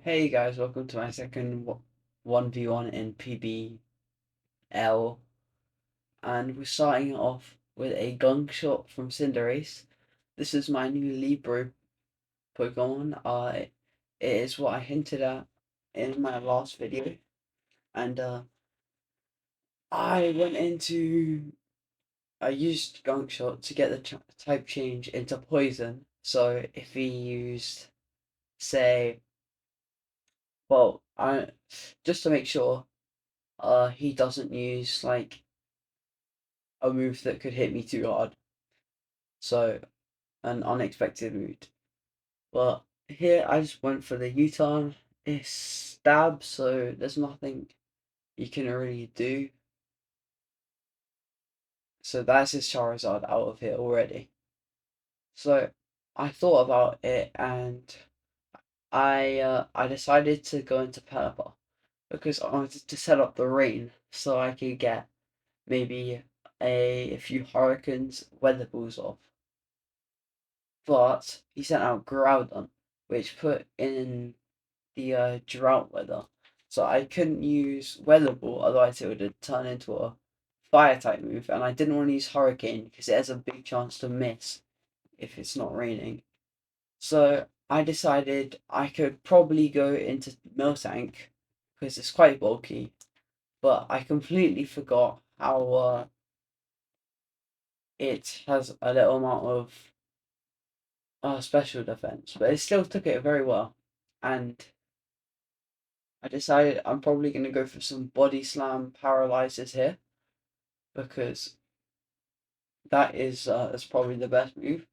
Hey guys, welcome to my second 1v1 in PBL, and we're starting off with a gunshot from Cinderace. This is my new Libro Pokemon. It is what I hinted at in my last video, and I went into I used gunshot to get the type change into poison. So if he used, say, well, I just to make sure, he doesn't use like a move that could hit me too hard. So an unexpected route. But here I just went for the U-turn. It's stab, so there's nothing you can really do. So that's his Charizard out of here already. So I thought about it and I decided to go into Pelipper because I wanted to set up the rain so I could get maybe a few Hurricanes weather balls off. But he sent out Groudon, which put in the drought weather. So I couldn't use Weather Ball, otherwise it would have turned into a fire type move. And I didn't want to use Hurricane because it has a big chance to miss if it's not raining. So I decided I could probably go into Miltank because it's quite bulky. But I completely forgot how it has a little amount of special defense, but it still took it very well. And I decided I'm probably going to go for some body slam paralyzers here because that's probably the best move.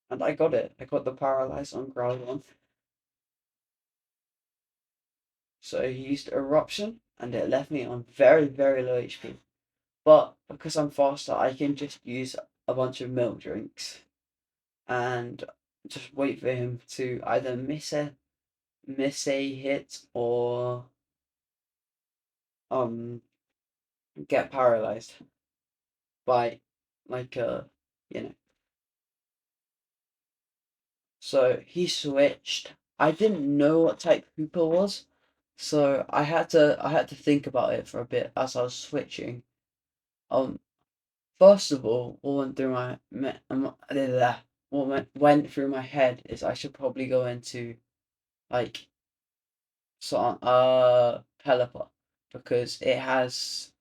And I got it. I got the paralyze on Groudon. So he used eruption and it left me on very, very low HP. But because I'm faster, I can just use a bunch of milk drinks and just wait for him to either miss a hit or um get paralyzed by like you know. So he switched. I didn't know what type Hooper was, so I had to think about it for a bit as I was switching. Um, First of all, what went through what went through my head is I should probably go into like Pelipper because it's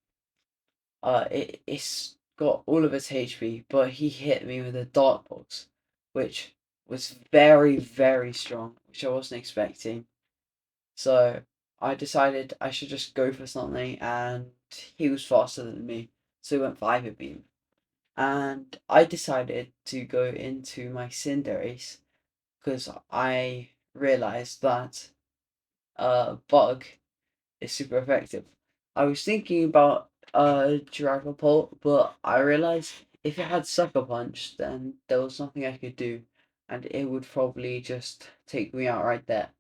got all of its HP, but he hit me with a Dark Pulse, which was very, very strong, which I wasn't expecting. So I decided I should just go for something, and he was faster than me, so he went Fiber Beam. And I decided to go into my Cinderace because I realized that Bug is super effective. I was thinking about Dragapult, but I realized if it had Sucker Punch, then there was nothing I could do, and it would probably just take me out right there.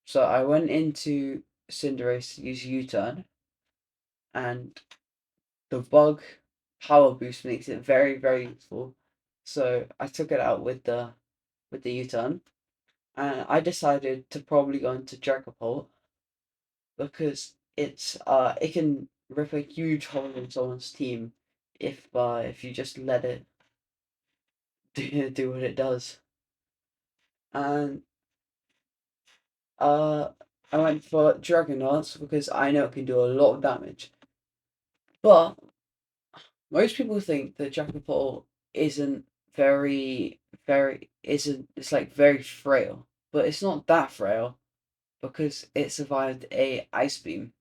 So I went into Cinderace to use U-turn, and the Bug power boost makes it very, very useful. So I took it out with the U-turn, and I decided to probably go into Dragapult because it can rip a huge hole in someone's team if you just let it do what it does. And uh I went for Dragon Dance because I know it can do a lot of damage. But most people think that Dragapult isn't very isn't it's like very frail. But it's not that frail because it survived a ice beam,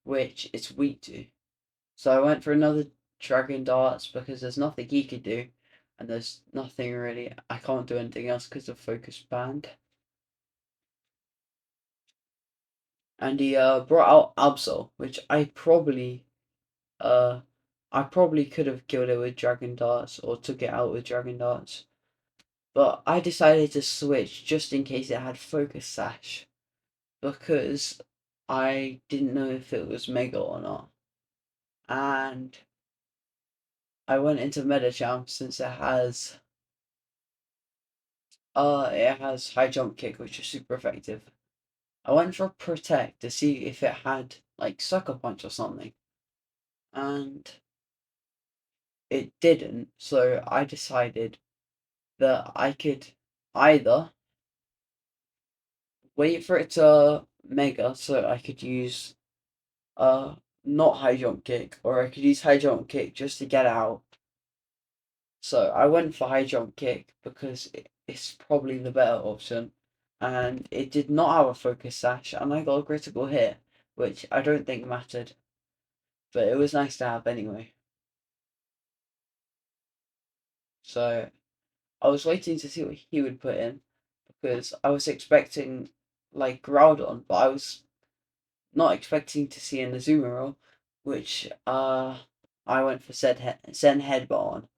which it's weak to. So I went for another Dragon Darts because there's nothing he could do, and there's nothing really. I can't do anything else because of Focus Band. And he brought out Absol, which uh I probably could have killed it with Dragon Darts or took it out with Dragon Darts, but I decided to switch just in case it had Focus Sash because I didn't know if it was Mega or not, and I went into Medicham since it has It has high jump kick, which is super effective. I went for protect to see if it had like sucker punch or something, and it didn't. So I decided that I could either wait for it to mega, so I could use not high jump kick, or I could use high jump kick just to get out. So I went for high jump kick because it's probably the better option, and it did not have a focus sash, and I got a critical hit, which I don't think mattered, but it was nice to have anyway. So I was waiting to see what he would put in because I was expecting like Groudon, but I was not expecting to see an Azumarill, which I went for Zen Headbutt on,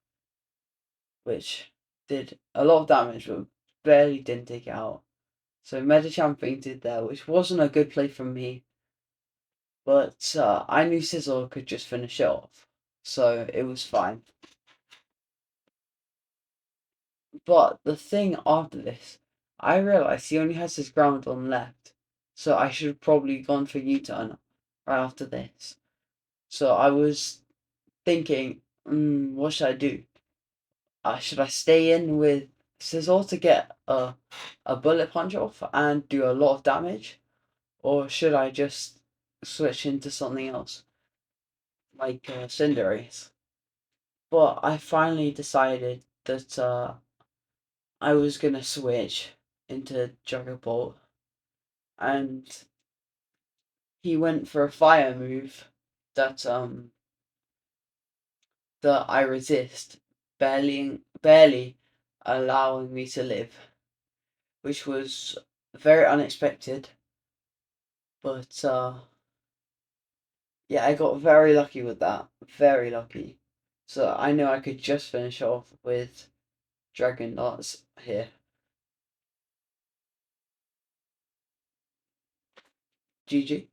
which did a lot of damage but barely didn't take it out. So Medicham fainted there, which wasn't a good play from me, but I knew Sizzle could just finish it off, so it was fine. But the thing after this, I realised he only has his Groundon left, so I should have probably gone for U-turn right after this. So I was thinking, what should I do? Should I stay in with Sizzle to get a bullet punch off and do a lot of damage? Or should I just switch into something else, like cinderace? But I finally decided that I was gonna switch into Juggerbolt, and he went for a fire move that that I resist, barely allowing me to live, which was very unexpected. But yeah, I got very lucky with that, very lucky. So I know I could just finish off with Dragon Darts here. GG.